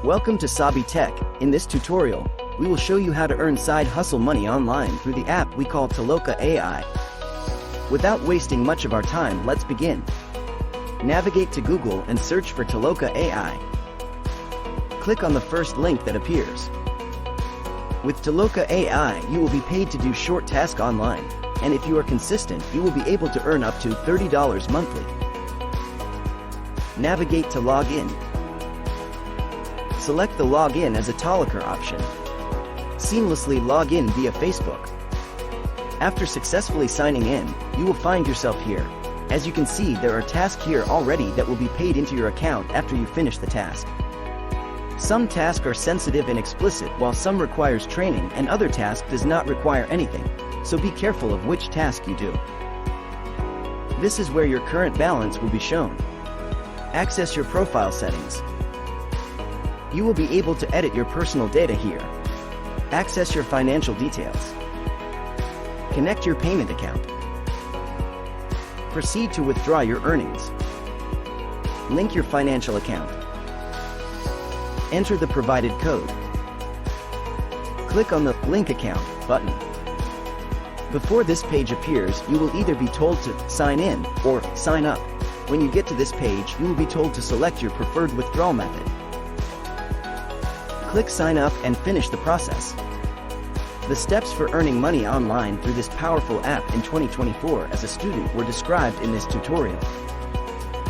Welcome to Sabi Tech. In this tutorial, we will show you how to earn side hustle money online through the app we call Toloka AI. Without wasting much of our time, let's begin. Navigate to Google and search for Toloka AI. Click on the first link that appears. With Toloka AI, you will be paid to do short tasks online, and if you are consistent, you will be able to earn up to $30 monthly. Navigate to Login. Select the Login as a Toloka option. Seamlessly log in via Facebook. After successfully signing in, you will find yourself here. As you can see, there are tasks here already that will be paid into your account after you finish the task. Some tasks are sensitive and explicit, while some requires training and other tasks does not require anything, so be careful of which task you do. This is where your current balance will be shown. Access your profile settings. You will be able to edit your personal data here. Access your financial details. Connect your payment account. Proceed to withdraw your earnings. Link your financial account. Enter the provided code. Click on the Link Account button. Before this page appears, you will either be told to sign in or sign up. When you get to this page, you will be told to select your preferred withdrawal method. Click Sign Up and finish the process. The steps for earning money online through this powerful app in 2024 as a student were described in this tutorial.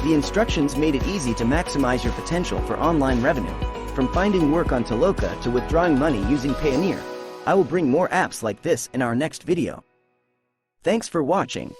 The instructions made it easy to maximize your potential for online revenue, from finding work on Toloka to withdrawing money using Payoneer. I will bring more apps like this in our next video. Thanks for watching.